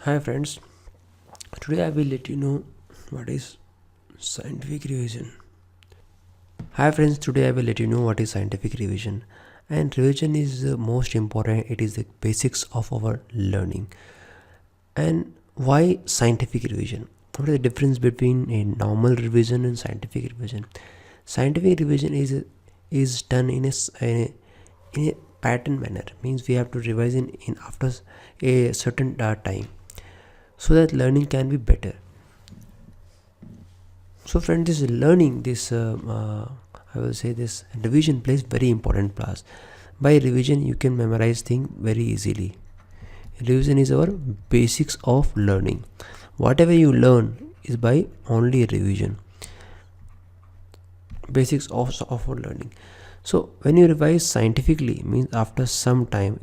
Hi friends, today I will let you know what is scientific revision. Hi friends, today I will let you know what is scientific revision. And revision is the most important, it is the basics of our learning. And why scientific revision? What is the difference between a normal revision and scientific revision? Scientific revision is done in a pattern manner, means we have to revise in after a certain time so that learning can be better. So friend, this learning, I will say this revision plays very important part. By revision you can memorize things very easily. Revision is our basics of learning. Whatever you learn is by only revision. Basics of our learning. So when you revise scientifically, means after some time,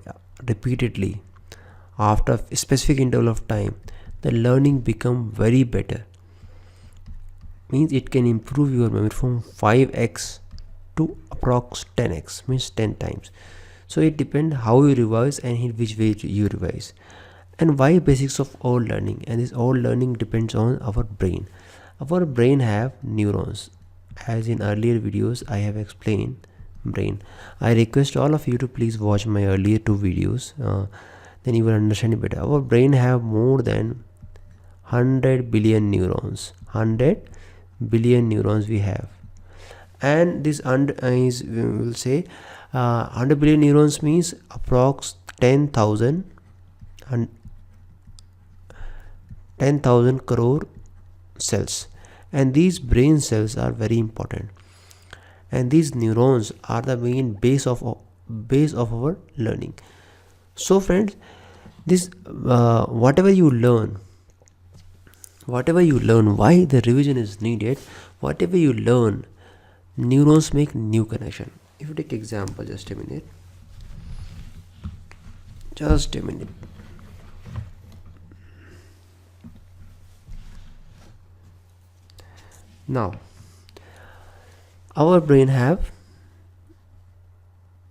repeatedly, after a specific interval of time, the learning become very better. Means it can improve your memory from 5x to approx 10x, means 10 times. So it depends how you revise and in which way you revise. And why basics of all learning? And this all learning depends on our brain. Our brain have neurons. As in earlier videos I have explained brain. I request all of you to please watch my earlier two videos, then you will understand it better. Our brain have more than 100 billion neurons. 100 billion neurons we have, and this is, we will say, 100 billion neurons means approx 10,000 and 10,000 crore cells, and these brain cells are very important, and these neurons are the main base of our learning. So friends, this whatever you learn, why the revision is needed, whatever you learn, neurons make new connection. If you take example, just a minute. Now our brain have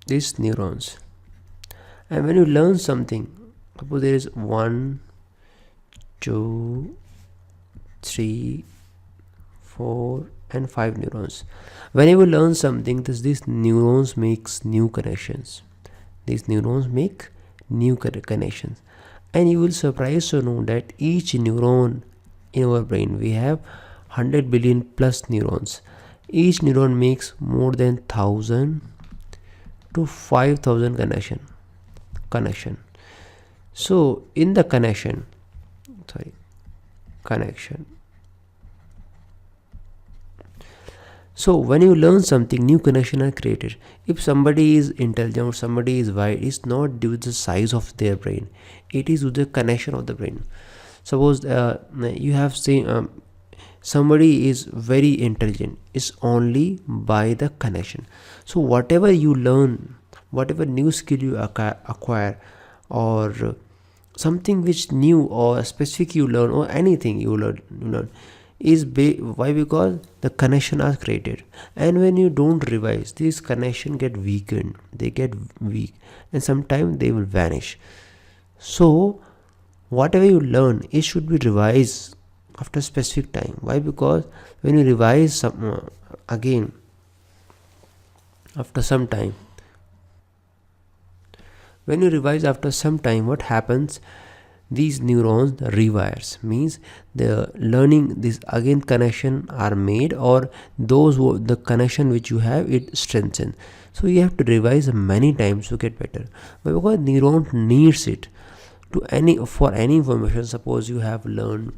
these neurons, and when you learn something, suppose there is 1 2 3 4 and 5 neurons. Whenever you learn something, these neurons makes new connections. These neurons make new connections, and you will surprise to know that each neuron in our brain, we have 100 billion plus neurons. Each neuron makes more than 1000 to 5000 connection. So in the connection, so when you learn something, new connection are created. If somebody is intelligent or somebody is wise, it's not due to the size of their brain, it is due to the connection of the brain. Suppose you have seen somebody is very intelligent, it's only by the connection. So whatever you learn, whatever new skill you acquire, or something which new or specific you learn, or anything you learn is why? Because the connection are created, and when you don't revise, this connection get weakened, they get weak, and sometimes they will vanish. So whatever you learn, it should be revised after specific time. Why? Because when you revise again after some time, what happens, these neurons rewires, means the learning, this again connection are made, or those the connection which you have, it strengthens. So you have to revise many times to get better. But because neuron needs it for any information. Suppose you have learned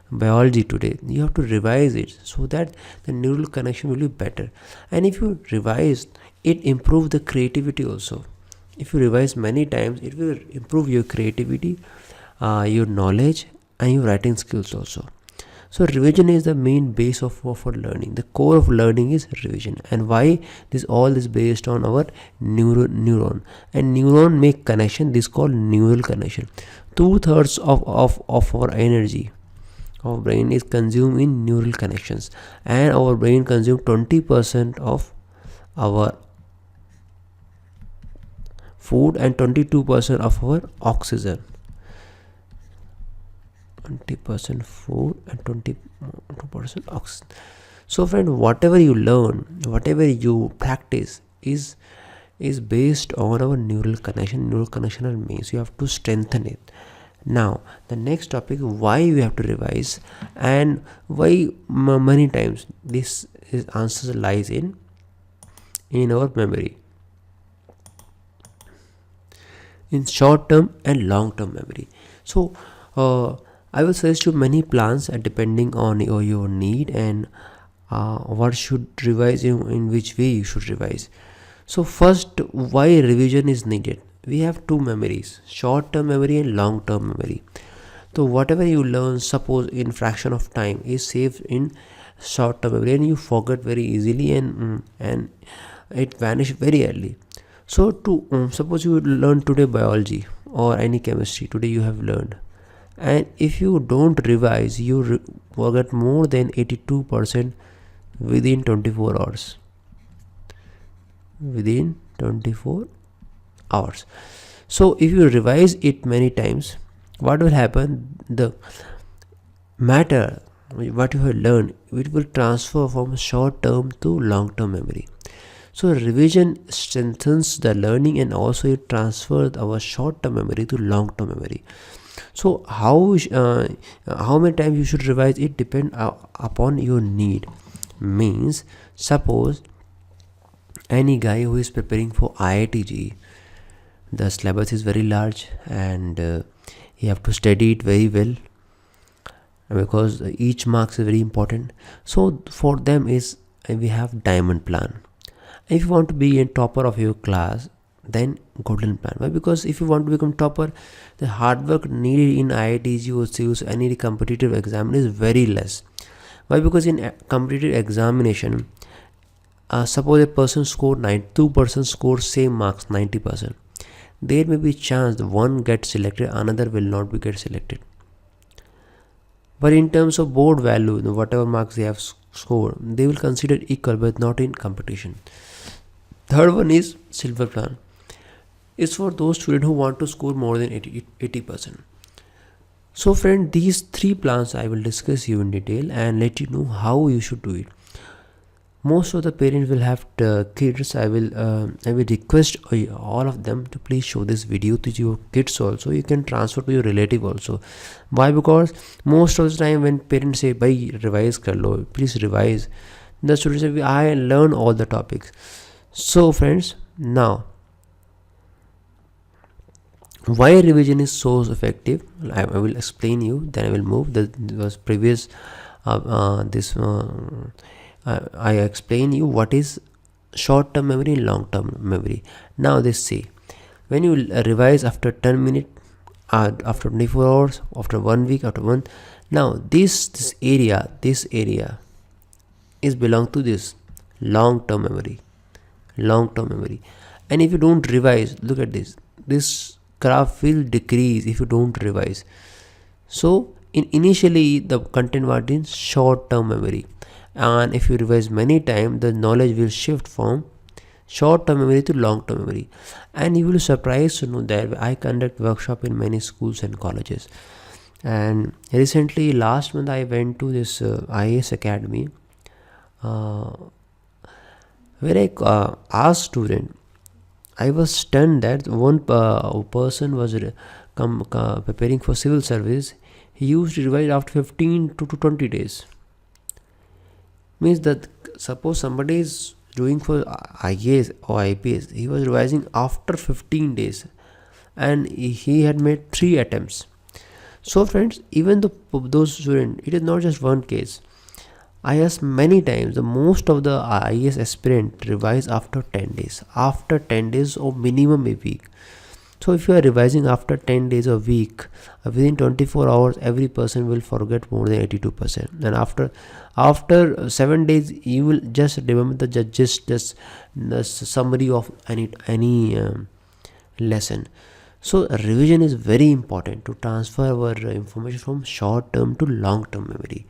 biology today, you have to revise it so that the neural connection will be better. And if you revise, it improves the creativity also. If you revise many times, it will improve your creativity, your knowledge, and your writing skills also. So revision is the main base of learning. The core of learning is revision. And why? This all is based on our neuron, and neuron make connection, this called neural connection. 2/3 of our energy, our brain is consumed in neural connections, and our brain consumes 20% of our food and 22% of our oxygen. 20% food and 22% oxygen. So friend, whatever you learn, whatever you practice is based on our neural connection. Neural connection means you have to strengthen it. Now the next topic, why we have to revise and why many times this is answers lies in our memory, in short term and long term memory. So I will suggest you many plans depending on your need and what should revise, in which way you should revise. So first, why revision is needed? We have two memories, short term memory and long term memory. So whatever you learn, suppose in fraction of time, is saved in short term memory and you forget very easily, and it vanish very early. So to suppose you learn today biology or any chemistry, today you have learned, and if you don't revise, you forget more than 82% within 24 hours. Within 24 hours. So if you revise it many times, what will happen? The matter what you have learned, it will transfer from short term to long term memory. So revision strengthens the learning and also it transfers our short term memory to long term memory. So how many times you should revise, it depends upon your need. Means suppose any guy who is preparing for IITG, the syllabus is very large and you have to study it very well because each marks is very important. So for them is we have diamond plan. If you want to be a topper of your class, then golden plan. Why? Because if you want to become topper, the hard work needed in IITG or CUS, any competitive exam is very less. Why? Because in a competitive examination, suppose a person score 2% score same marks 90%. There may be chance one gets selected, another will not be get selected. But in terms of board value, whatever marks they have scored, they will consider equal, but not in competition. Third one is silver plan. It's for those students who want to score more than 80%. So friend, these three plans I will discuss you in detail and let you know how you should do it. Most of the parents will have kids. I will request all of them to please show this video to your kids also. You can transfer to your relative also. Why? Because most of the time when parents say bhai revise kar lo, please revise, the students say I learn all the topics. So friends, now why revision is so effective, I will explain you, then I will move. Was previous I explain you what is short term memory and long term memory. Now they say when you revise after 10 minutes, after 24 hours, after 1 week, after one, now this area is belong to this long term memory. And if you don't revise, look at this graph will decrease if you don't revise. So initially the content was in short term memory, and if you revise many times, the knowledge will shift from short term memory to long term memory. And you will be surprised to know that I conduct workshop in many schools and colleges, and recently last month I went to this IAS academy where I asked student. I was stunned that one person was preparing for civil service. He used to revise after 15 to 20 days. Means that suppose somebody is doing for IAS or IPS, he was revising after 15 days and he had made 3 attempts. So friends, even those students, it is not just one case. I asked many times, the most of the IAS aspirant revise after 10 days. After 10 days or minimum a week. So if you are revising after 10 days a week, within 24 hours, every person will forget more than 82%. And after 7 days, you will just remember just the summary of any lesson. So revision is very important to transfer our information from short term to long term memory.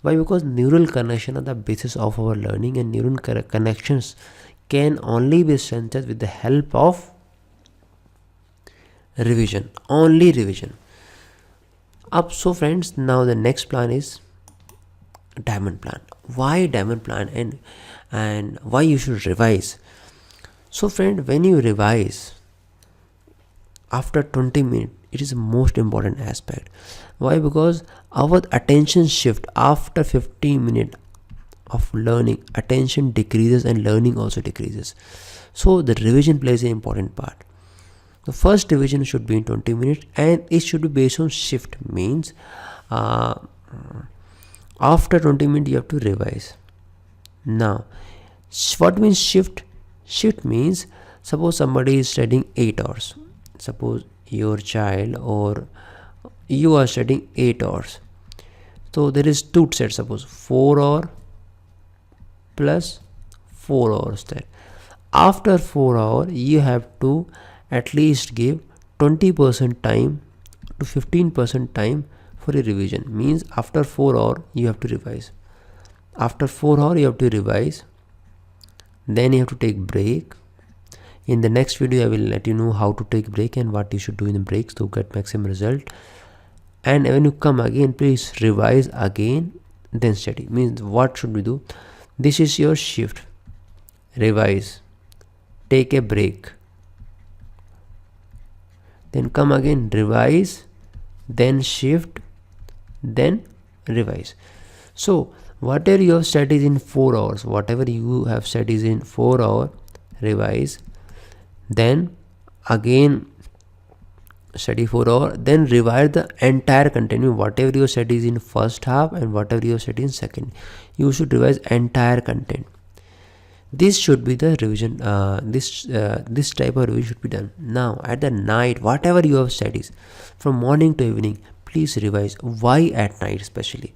Why? Because neural connections are the basis of our learning, and neural connections can only be strengthened with the help of revision. Only revision. Up. So friends, now the next plan is diamond plan. Why diamond plan, and why you should revise? So friend, when you revise after 20 minutes, it is the most important aspect. Why? Because our attention shift after 15 minutes of learning, attention decreases and learning also decreases. So the revision plays an important part. The first revision should be in 20 minutes and it should be based on shift. Means uh, after 20 minutes you have to revise. Now what means shift? Shift means, suppose somebody is studying 8 hours. Suppose your child or you are studying 8 hours. So there is two sets, suppose 4 hour plus 4 hours there. After 4 hours you have to at least give 20% time to 15% time for a revision. Means after 4 hours you have to revise. After 4 hours you have to revise, then you have to take break. In the next video I will let you know how to take break and what you should do in the breaks to get maximum result. And when you come again, please revise again, then study. Means what should we do? This is your shift. Revise, take a break, then come again, revise, then shift, then revise. So whatever you have studied in 4 hours, whatever you have studied in 4 hours, revise, then again study 4 hours, then revise the entire content. Whatever you studied in first half and whatever you studied in second, you should revise entire content. This should be the revision. This type of revision should be done. Now at the night, whatever you have studied from morning to evening, please revise. Why at night especially?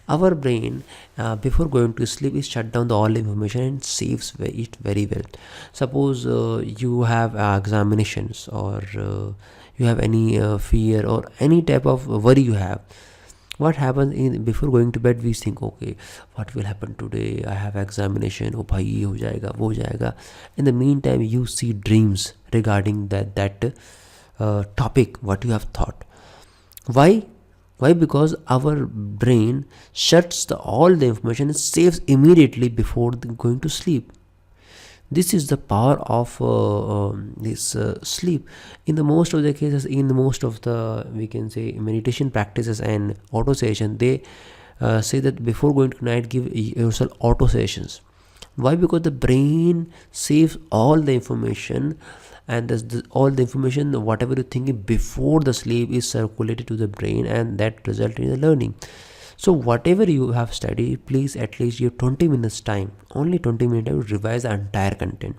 Our brain before going to sleep is shut down all information and saves it very well. Suppose you have examinations or you have any fear or any type of worry you have. What happens in before going to bed? We think, okay, what will happen today? I have examination. Oh, bhai, ye ho jayega, wo ho jayega. In the meantime, you see dreams regarding that topic. What you have thought. Why? Why? Because our brain shuts all the information and saves immediately before going to sleep. This is the power of this sleep. In the most of the cases, in the most of the, we can say, meditation practices and auto session, they say that before going to night, give yourself auto sessions. Why? Because the brain saves all the information, and all the information, whatever you're thinking before the sleep, is circulated to the brain, and that results in the learning. So whatever you have studied, please at least give 20 minutes time, only 20 minutes to revise the entire content.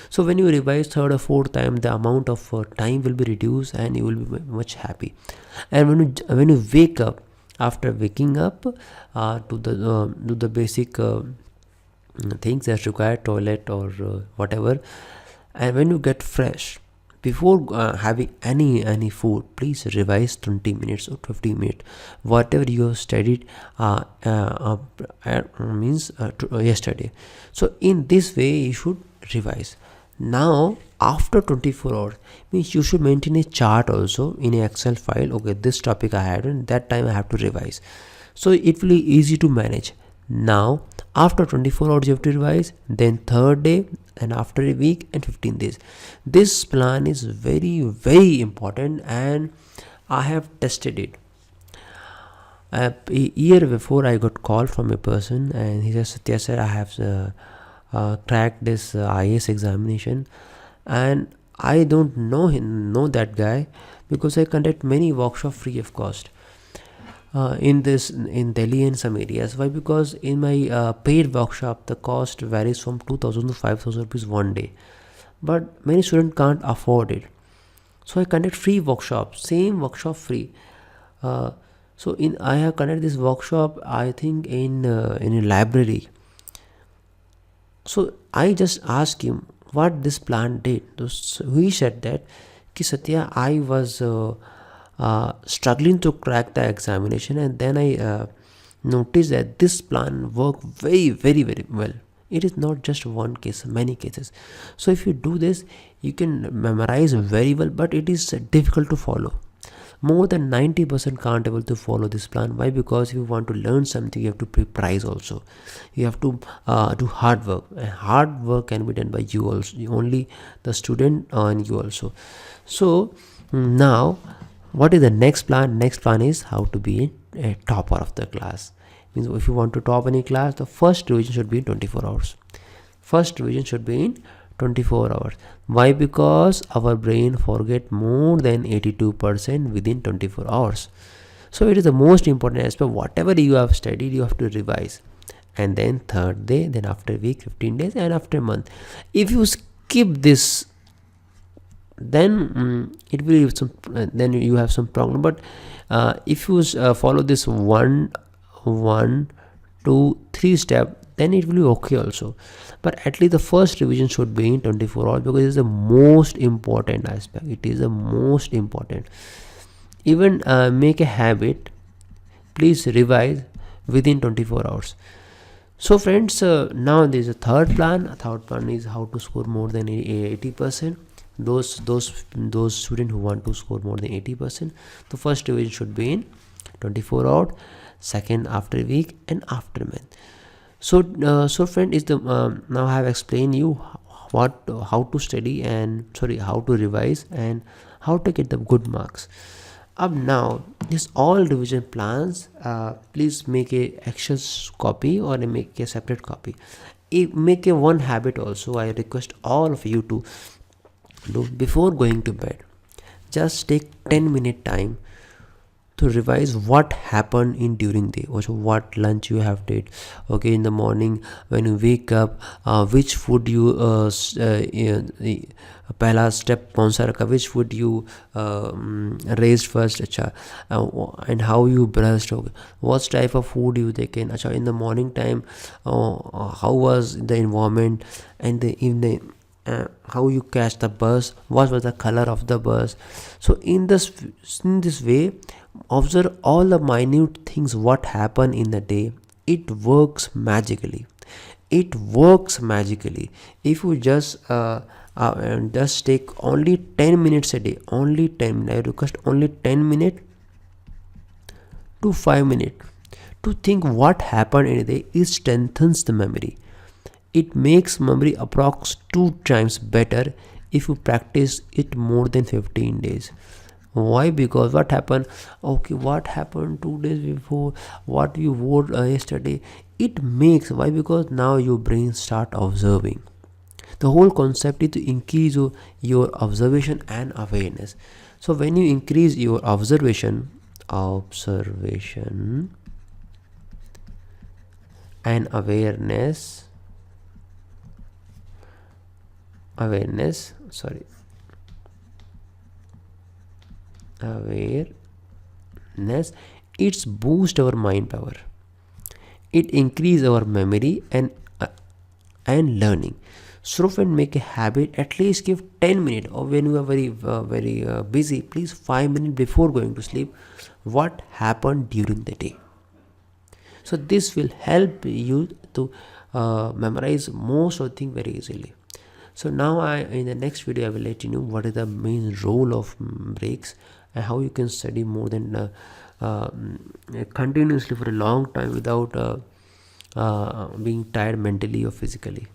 So when you revise third or fourth time, the amount of time will be reduced and you will be much happy. And when you wake up, after waking up to the basic things that require toilet or whatever, and when you get fresh, before having any food, please revise 20 minutes or 50 minutes whatever you have studied yesterday. So in this way you should revise. Now after 24 hours, means you should maintain a chart also in an Excel file. Okay, this topic I had and that time I have to revise, so it will be easy to manage. Now after 24 hours you have to revise, then third day, and after a week and 15 days. This plan is very very important and I have tested it. A year before, I got call from a person and he says, Satya sir, I have cracked this IAS examination, and I don't know that guy, because I conduct many workshops free of cost in Delhi and some areas. Why? Because in my paid workshop the cost varies from 2000 to 5000 rupees one day, but many students can't afford it. So I conduct free workshop, same workshop free. So I have conducted this workshop, I think in a library. So I just asked him what this plan did. So he said that, Ki Satya, I was struggling to crack the examination, and then I noticed that this plan worked very very very well. It is not just one case, many cases. So if you do this, you can memorize very well, but it is difficult to follow. more than 90% can't able to follow this plan. Why? Because if you want to learn something, you have to pay price also. You have to do hard work, and hard work can be done by you also, only the student and you also. So now what is the next plan? Next plan is how to be a topper of the class. Means if you want to top any class, the first revision should be in 24 hours. First revision should be in 24 hours. Why? Because our brain forget more than 82% within 24 hours. So it is the most important aspect. Whatever you have studied, you have to revise. And then third day, then after a week, 15 days, and after a month. If you skip this, then it will have some, then you have some problem. But if you follow this 1, 1, 2, 3 step, then it will be okay also. But at least the first revision should be in 24 hours, because it is the most important aspect. It is the most important. Even make a habit, please revise within 24 hours. So friends, now there is a third plan. A third plan is how to score more than 80%. Those students who want to score more than 80%, the first revision should be in 24 hours, second after a week, and after a month. So friend, is the now I have explained you how to study, and how to revise, and how to get the good marks. Up now, this all revision plans, please make a Excel copy or make a separate copy. Make a one habit also. I request all of you to do before going to bed. Just take 10-minute time to revise what happened in during the day. Also, what lunch you have did. Okay, in the morning when you wake up, which food you पहला step कौन सा रखा, which food you raised first, अच्छा, and how you brushed, okay, what type of food you taken, अच्छा, in the morning time, how was the environment, and the evening, how you catch the bus, what was the color of the bus. So in this way, observe all the minute things what happen in the day. It works magically. It works magically. If you just take only 10 minutes a day, only 10 minutes, I request only 10 minutes to 5 minutes to think what happened in a day. It strengthens the memory. It makes memory approx 2 times better if you practice it more than 15 days. Why? Because what happened, okay, what happened 2 days before, what you wore yesterday, it makes, why? Because now your brain start observing. The whole concept is to increase your observation and awareness. So when you increase your observation and awareness, awareness it's boost our mind power. It increase our memory and learning. So friend, make a habit, at least give 10 minutes, or when you are very busy, please 5 minutes before going to sleep, what happened during the day. So this will help you to memorize most of the things very easily. So now in the next video I will let you know what is the main role of breaks, and how you can study more than continuously for a long time without being tired mentally or physically.